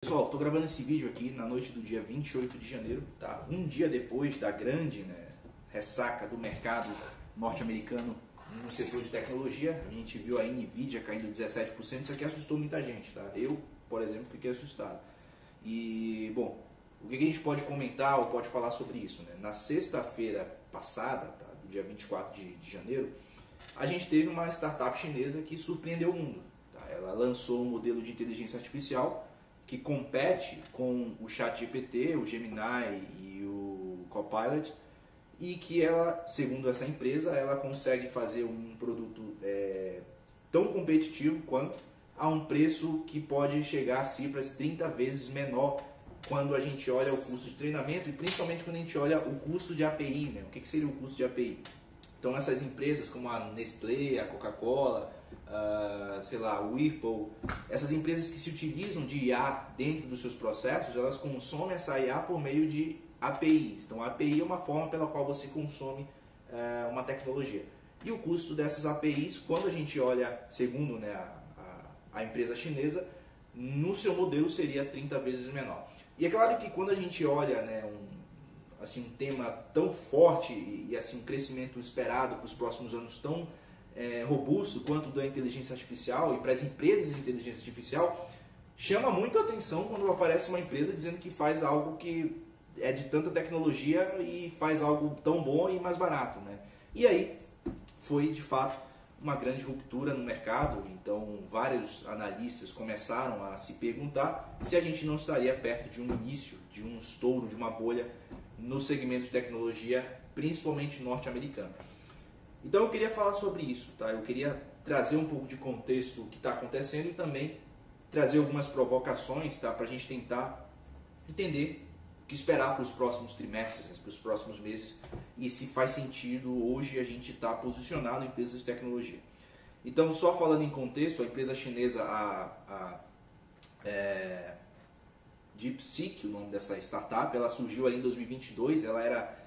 Pessoal, estou gravando esse vídeo aqui na noite do dia 28 de janeiro, tá? Um dia depois da grande ressaca do mercado norte-americano no setor de tecnologia. A gente viu a Nvidia caindo 17%, isso aqui assustou muita gente, tá? Eu, por exemplo, fiquei assustado. E, bom, o que a gente pode comentar ou pode falar sobre isso, né? Na sexta-feira passada, tá? Do dia 24 de janeiro, a gente teve uma startup chinesa que surpreendeu o mundo, tá? Ela lançou um modelo de inteligência artificial que compete com o ChatGPT, o Gemini e o Copilot, e que ela, segundo essa empresa, ela consegue fazer um produto tão competitivo quanto, a um preço que pode chegar a cifras 30 vezes menor quando a gente olha o custo de treinamento e principalmente quando a gente olha o custo de API, né? O que seria o custo de API? Então essas empresas como a Nestlé, a Coca-Cola, sei lá, o Whirlpool, essas empresas que se utilizam de IA dentro dos seus processos, elas consomem essa IA por meio de APIs. Então a API é uma forma pela qual você consome uma tecnologia. E o custo dessas APIs, quando a gente olha, segundo a empresa chinesa, no seu modelo seria 30 vezes menor. E é claro que quando a gente olha um tema tão forte e assim, um crescimento esperado para os próximos anos tão robusto quanto da inteligência artificial e para as empresas de inteligência artificial, chama muito a atenção quando aparece uma empresa dizendo que faz algo que é de tanta tecnologia e faz algo tão bom e mais barato, né? E aí foi de fato uma grande ruptura no mercado. Então vários analistas começaram a se perguntar se a gente não estaria perto de um início, de um estouro, de uma bolha no segmento de tecnologia, principalmente norte-americano. Então eu queria falar sobre isso, tá? Eu queria trazer um pouco de contexto do que está acontecendo e também trazer algumas provocações, tá? Para a gente tentar entender o que esperar para os próximos trimestres, para os próximos meses e se faz sentido hoje a gente estar posicionado em empresas de tecnologia. Então, só falando em contexto, a empresa chinesa, DeepSeek, o nome dessa startup, ela surgiu ali em 2022, ela era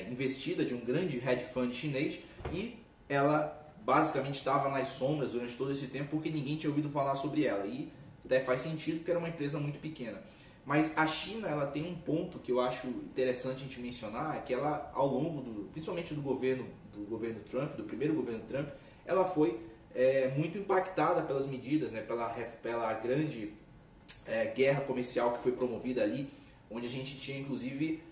investida de um grande hedge fund chinês e ela basicamente estava nas sombras durante todo esse tempo porque ninguém tinha ouvido falar sobre ela, e até faz sentido porque era uma empresa muito pequena. Mas a China, ela tem um ponto que eu acho interessante a gente mencionar, que ela, ao longo principalmente do governo Trump, do primeiro governo Trump, ela foi muito impactada pelas medidas, né, pela grande guerra comercial que foi promovida ali, onde a gente tinha inclusive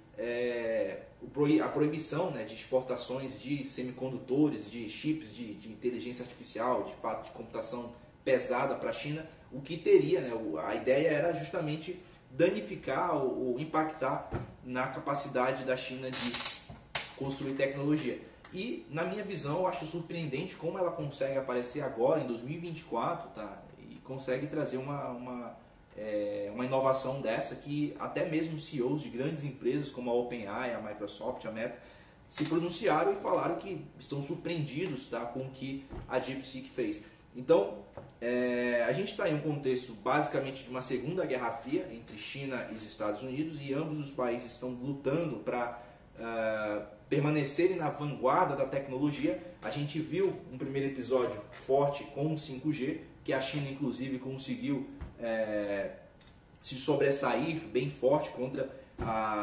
a proibição, né, de exportações de semicondutores, de chips de inteligência artificial, de fato de computação pesada para a China, o que teria, né, a ideia era justamente danificar ou impactar na capacidade da China de construir tecnologia. E, na minha visão, eu acho surpreendente como ela consegue aparecer agora, em 2024, tá? E consegue trazer uma inovação dessa que até mesmo CEOs de grandes empresas como a OpenAI, a Microsoft, a Meta, se pronunciaram e falaram que estão surpreendidos, tá, com o que a DeepSeek fez. Então, a gente está em um contexto basicamente de uma segunda guerra fria entre China e os Estados Unidos, e ambos os países estão lutando para permanecerem na vanguarda da tecnologia. A gente viu um primeiro episódio forte com o 5G, que a China inclusive conseguiu se sobressair bem forte contra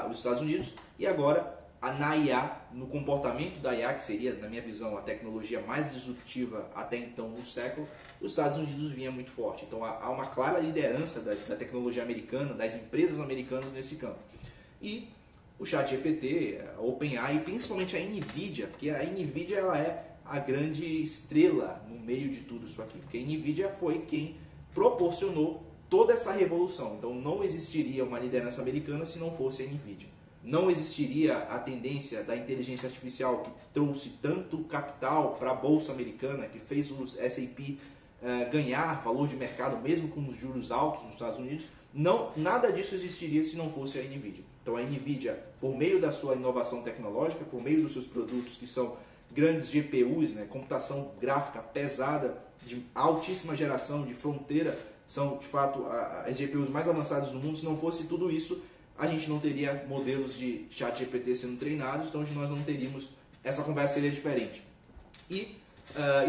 os Estados Unidos, e agora na IA, no comportamento da IA, que seria, na minha visão, a tecnologia mais disruptiva até então no século, os Estados Unidos vinha muito forte. Então há uma clara liderança da tecnologia americana, das empresas americanas nesse campo. E o ChatGPT, a OpenAI e principalmente a Nvidia, porque a Nvidia ela é a grande estrela no meio de tudo isso aqui, porque a Nvidia foi quem proporcionou toda essa revolução. Então não existiria uma liderança americana se não fosse a Nvidia. Não existiria a tendência da inteligência artificial que trouxe tanto capital para a bolsa americana, que fez os S&P ganhar valor de mercado mesmo com os juros altos nos Estados Unidos. Nada disso existiria se não fosse a Nvidia. Então a Nvidia, por meio da sua inovação tecnológica, por meio dos seus produtos que são grandes GPUs, né, computação gráfica pesada, de altíssima geração, de fronteira, são de fato as GPUs mais avançadas do mundo. Se não fosse tudo isso, a gente não teria modelos de ChatGPT sendo treinados, então nós não teríamos, essa conversa seria diferente. E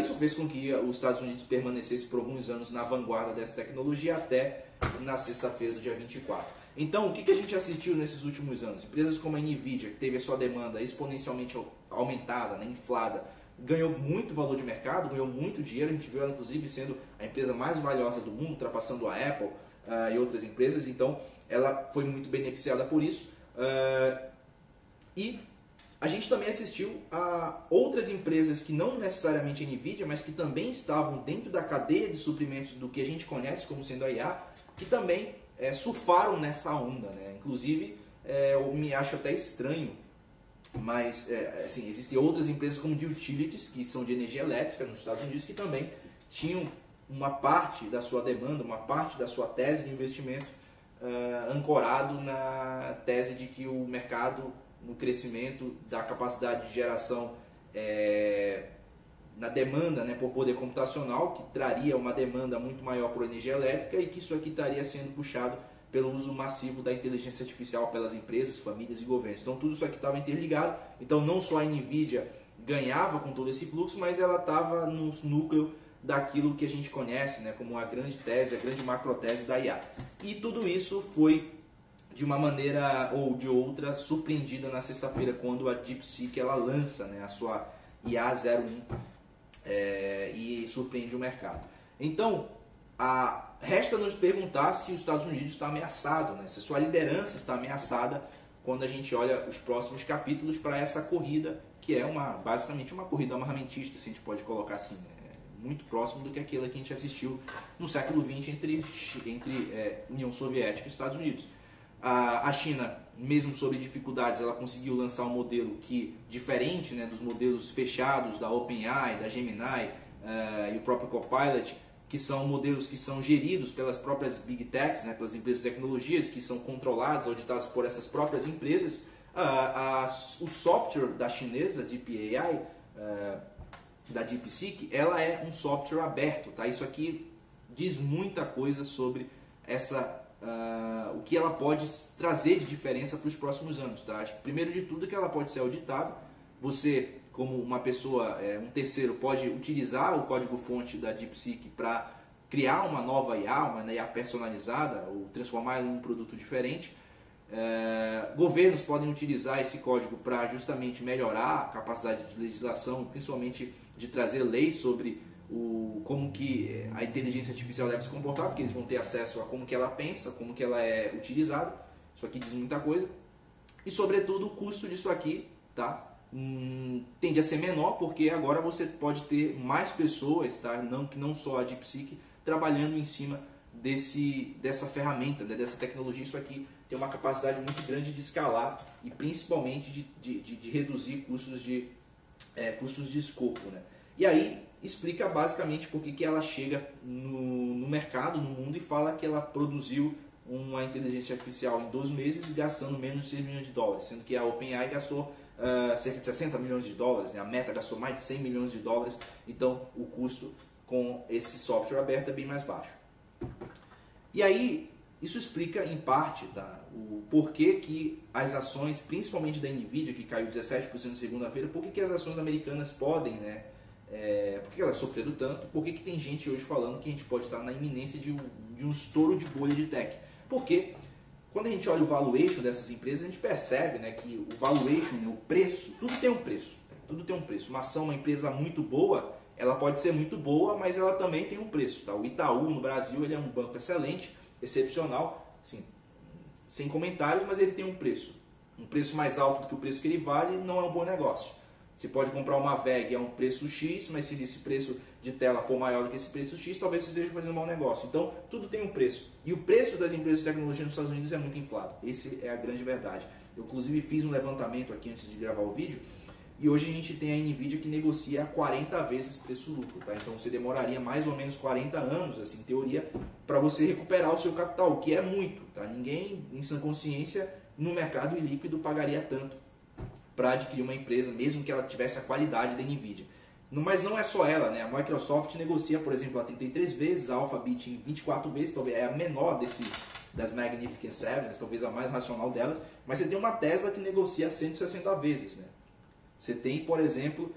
isso fez com que os Estados Unidos permanecessem por alguns anos na vanguarda dessa tecnologia, até na sexta-feira do dia 24. Então, o que a gente assistiu nesses últimos anos? Empresas como a Nvidia, que teve a sua demanda exponencialmente aumentada, né, inflada, ganhou muito valor de mercado, ganhou muito dinheiro. A gente viu ela, inclusive, sendo a empresa mais valiosa do mundo, ultrapassando a Apple e outras empresas. Então, ela foi muito beneficiada por isso. E a gente também assistiu a outras empresas que não necessariamente a Nvidia, mas que também estavam dentro da cadeia de suprimentos do que a gente conhece como sendo a IA, que também surfaram nessa onda, né? Inclusive, eu me acho até estranho, mas assim, existem outras empresas como de utilities, que são de energia elétrica nos Estados Unidos, que também tinham uma parte da sua demanda, uma parte da sua tese de investimento ancorado na tese de que o mercado, no crescimento da capacidade de geração na demanda, né, por poder computacional, que traria uma demanda muito maior por energia elétrica, e que isso aqui estaria sendo puxado pelo uso massivo da inteligência artificial pelas empresas, famílias e governos. Então tudo isso aqui estava interligado. Então não só a Nvidia ganhava com todo esse fluxo, mas ela estava no núcleo daquilo que a gente conhece, né, como a grande tese, a grande macrotese da IA. E tudo isso foi, de uma maneira ou de outra, surpreendida na sexta-feira, quando a DeepSeek ela lança, né, a sua IA-01 e surpreende o mercado. Então, resta nos perguntar se os Estados Unidos está ameaçado, né, se a sua liderança está ameaçada, quando a gente olha os próximos capítulos para essa corrida, que é basicamente uma corrida armamentista, se a gente pode colocar assim, né, muito próximo do que aquela que a gente assistiu no século XX entre União Soviética e Estados Unidos. A China, mesmo sob dificuldades, ela conseguiu lançar um modelo que, diferente, né, dos modelos fechados da OpenAI, da Gemini e o próprio Copilot, que são modelos que são geridos pelas próprias Big Techs, né, pelas empresas de tecnologias, que são controlados, auditados por essas próprias empresas. O software da chinesa, DeepAI, da DeepSeek, ela é um software aberto. Tá? Isso aqui diz muita coisa sobre o que ela pode trazer de diferença para os próximos anos. Tá? Acho que, primeiro de tudo, que ela pode ser auditada. Você, como uma pessoa, um terceiro, pode utilizar o código-fonte da DeepSeek para criar uma nova IA, uma IA personalizada, ou transformar ela em um produto diferente. Governos podem utilizar esse código para justamente melhorar a capacidade de legislação, principalmente de trazer leis sobre como que a inteligência artificial deve se comportar, porque eles vão ter acesso a como que ela pensa, como que ela é utilizada. Isso aqui diz muita coisa. E, sobretudo, o custo disso aqui, tá, tende a ser menor, porque agora você pode ter mais pessoas, tá, não só a DeepSeek, trabalhando em cima dessa ferramenta, né, dessa tecnologia. Isso aqui tem uma capacidade muito grande de escalar e principalmente de reduzir custos de escopo, né? E aí explica basicamente por que ela chega no mercado, no mundo, e fala que ela produziu uma inteligência artificial em 12 meses gastando menos de 6 milhões de dólares, sendo que a OpenAI gastou cerca de 60 milhões de dólares, né? A Meta gastou mais de 100 milhões de dólares, então o custo com esse software aberto é bem mais baixo. E aí, isso explica em parte, tá, o porquê que as ações, principalmente da Nvidia, que caiu 17% na segunda-feira, por que as ações americanas podem, né, por que elas sofreram tanto, por que tem gente hoje falando que a gente pode estar na iminência de um estouro de bolha de tech. Porque quando a gente olha o valuation dessas empresas, a gente percebe, né, que o valuation, né, o preço, tudo tem um preço. Tudo tem um preço. Uma ação, uma empresa muito boa, ela pode ser muito boa, mas ela também tem um preço. Tá? O Itaú, no Brasil, ele é um banco excelente, excepcional, assim, sem comentários, mas ele tem um preço. Um preço mais alto do que o preço que ele vale não é um bom negócio. Você pode comprar uma VEG a um preço X, mas se esse preço de tela for maior do que esse preço X, talvez você esteja fazendo um mau negócio. Então, tudo tem um preço. E o preço das empresas de tecnologia nos Estados Unidos é muito inflado. Essa é a grande verdade. Eu, inclusive, fiz um levantamento aqui antes de gravar o vídeo, e hoje a gente tem a Nvidia que negocia a 40 vezes preço-lucro. Tá? Então, você demoraria mais ou menos 40 anos, assim, em teoria, para você recuperar o seu capital, o que é muito. Tá? Ninguém, em sã consciência, no mercado ilíquido, pagaria tanto para adquirir uma empresa, mesmo que ela tivesse a qualidade da Nvidia. Mas não é só ela, né? A Microsoft negocia, por exemplo, a 33 vezes, a Alphabet em 24 vezes, talvez é a menor das Magnificent Seven, talvez a mais racional delas, mas você tem uma Tesla que negocia 160 vezes, né? Você tem, por exemplo,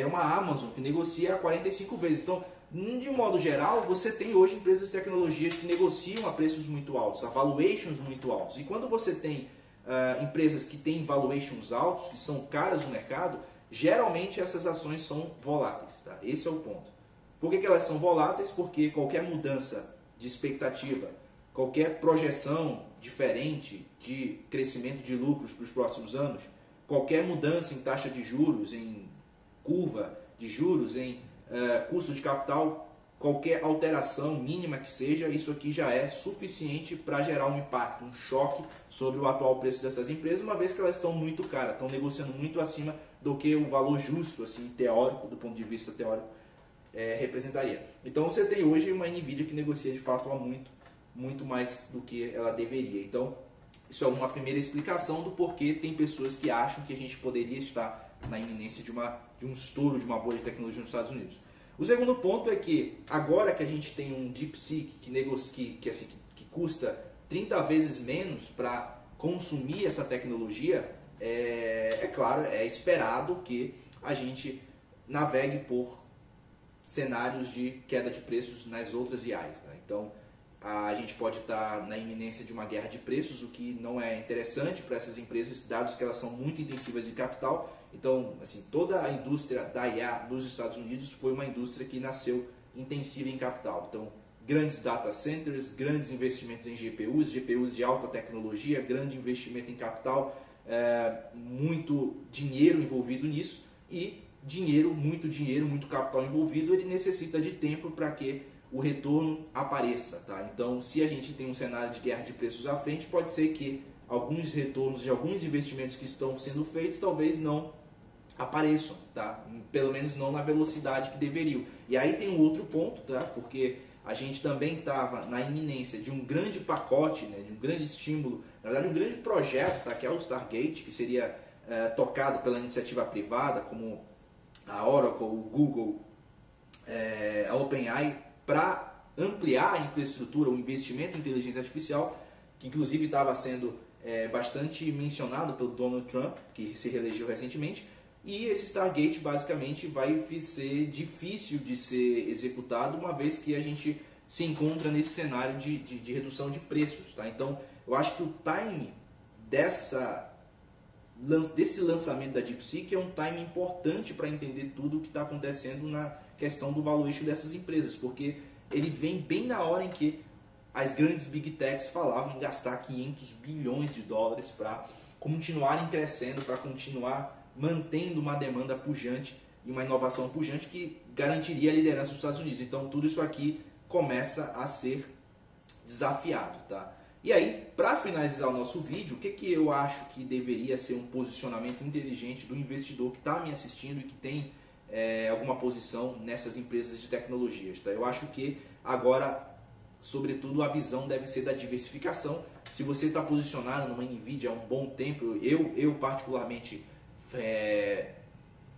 uma Amazon que negocia 45 vezes. Então, De um modo geral, você tem hoje empresas de tecnologias que negociam a preços muito altos, a valuations muito altos. E quando você tem empresas que têm valuations altos, que são caras no mercado, geralmente essas ações são voláteis. Tá? Esse é o ponto. Por que elas são voláteis? Porque qualquer mudança de expectativa, qualquer projeção diferente de crescimento de lucros para os próximos anos, qualquer mudança em taxa de juros, em curva de juros, em custo de capital, qualquer alteração mínima que seja, isso aqui já é suficiente para gerar um impacto, um choque sobre o atual preço dessas empresas, uma vez que elas estão muito caras, estão negociando muito acima do que o valor justo, assim, teórico, do ponto de vista teórico, representaria. Então você tem hoje uma Nvidia que negocia de fato a muito mais do que ela deveria. Então isso é uma primeira explicação do porquê tem pessoas que acham que a gente poderia estar na iminência de um estouro de uma bolha de tecnologia nos Estados Unidos. O segundo ponto é que agora que a gente tem um DeepSeek que custa 30 vezes menos para consumir essa tecnologia, claro, é esperado que a gente navegue por cenários de queda de preços nas outras IAs. Né? Então, a gente pode estar na iminência de uma guerra de preços, o que não é interessante para essas empresas, dados que elas são muito intensivas de capital. Então, assim, toda a indústria da IA nos Estados Unidos foi uma indústria que nasceu intensiva em capital. Então, grandes data centers, grandes investimentos em GPUs de alta tecnologia, grande investimento em capital, muito dinheiro envolvido nisso e muito capital envolvido, ele necessita de tempo para que o retorno apareça. Tá? Então, se a gente tem um cenário de guerra de preços à frente, pode ser que alguns retornos de alguns investimentos que estão sendo feitos talvez não apareçam, tá? Pelo menos não na velocidade que deveriam. E aí tem um outro ponto, tá? Porque a gente também estava na iminência de um grande pacote, né? De um grande estímulo, na verdade um grande projeto, tá? Que é o Stargate, que seria tocado pela iniciativa privada, como a Oracle, o Google, a OpenAI, para ampliar a infraestrutura, o investimento em inteligência artificial, que inclusive estava sendo bastante mencionado pelo Donald Trump, que se reelegeu recentemente. E esse Stargate basicamente vai ser difícil de ser executado, uma vez que a gente se encontra nesse cenário de redução de preços. Tá? Então, eu acho que o time desse lançamento da DeepSeek é um time importante para entender tudo o que está acontecendo na questão do valuation dessas empresas, porque ele vem bem na hora em que as grandes Big Techs falavam em gastar 500 bilhões de dólares para continuarem crescendo, para continuar mantendo uma demanda pujante e uma inovação pujante que garantiria a liderança dos Estados Unidos. Então tudo isso aqui começa a ser desafiado. Tá? E aí, para finalizar o nosso vídeo, o que eu acho que deveria ser um posicionamento inteligente do investidor que está me assistindo e que tem alguma posição nessas empresas de tecnologias. Tá? Eu acho que agora, sobretudo, a visão deve ser da diversificação. Se você está posicionado numa Nvidia há um bom tempo, eu particularmente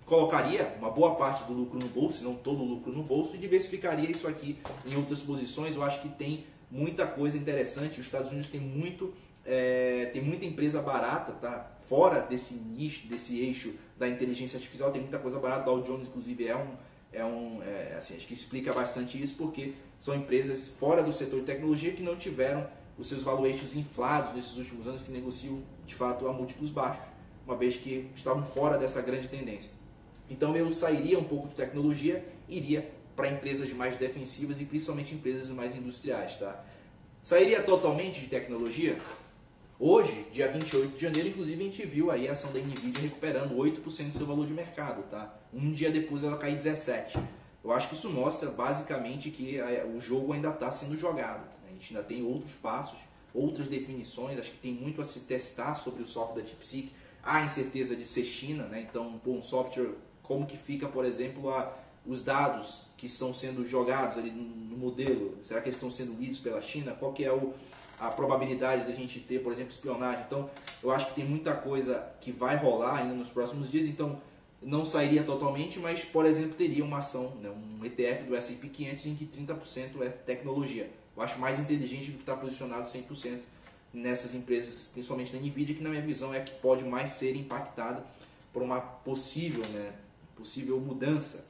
colocaria uma boa parte do lucro no bolso, se não todo o lucro no bolso, e diversificaria isso aqui em outras posições. Eu acho que tem muita coisa interessante. Os Estados Unidos tem muita empresa barata, tá? Fora desse nicho, desse eixo da inteligência artificial, tem muita coisa barata. O Dow Jones, inclusive, assim, acho que explica bastante isso, porque são empresas fora do setor de tecnologia que não tiveram os seus valuations inflados nesses últimos anos, que negociam de fato a múltiplos baixos, uma vez que estavam fora dessa grande tendência. Então eu sairia um pouco de tecnologia, iria para empresas mais defensivas e principalmente empresas mais industriais. Tá? Sairia totalmente de tecnologia? Hoje, dia 28 de janeiro, inclusive, a gente viu aí a ação da Nvidia recuperando 8% do seu valor de mercado. Tá? Um dia depois ela caiu 17%. Eu acho que isso mostra basicamente que o jogo ainda está sendo jogado. A gente ainda tem outros passos, outras definições. Acho que tem muito a se testar sobre o software da DeepSeek. Há incerteza de ser China, né? Então um software, como que fica, por exemplo, os dados que estão sendo jogados ali no modelo? Será que eles estão sendo lidos pela China? Qual que é a probabilidade da gente ter, por exemplo, espionagem? Então eu acho que tem muita coisa que vai rolar ainda nos próximos dias. Então não sairia totalmente, mas, por exemplo, teria uma ação, né, um ETF do S&P 500 em que 30% é tecnologia. Eu acho mais inteligente do que estar posicionado 100% nessas empresas, principalmente da Nvidia, que na minha visão é a que pode mais ser impactada por uma possível mudança,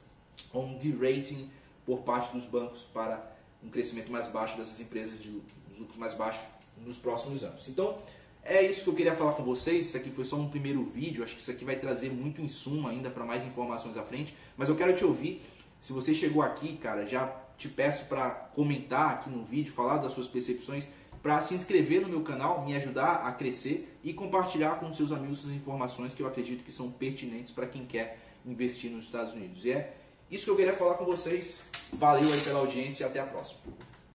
ou um derating por parte dos bancos para um crescimento mais baixo dessas empresas, de lucros mais baixos nos próximos anos. Então, é isso que eu queria falar com vocês. Isso aqui foi só um primeiro vídeo, acho que isso aqui vai trazer muito insumo ainda para mais informações à frente, mas eu quero te ouvir. Se você chegou aqui, cara, já te peço para comentar aqui no vídeo, falar das suas percepções, para se inscrever no meu canal, me ajudar a crescer e compartilhar com seus amigos essas informações que eu acredito que são pertinentes para quem quer investir nos Estados Unidos. E é isso que eu queria falar com vocês. Valeu aí pela audiência e até a próxima.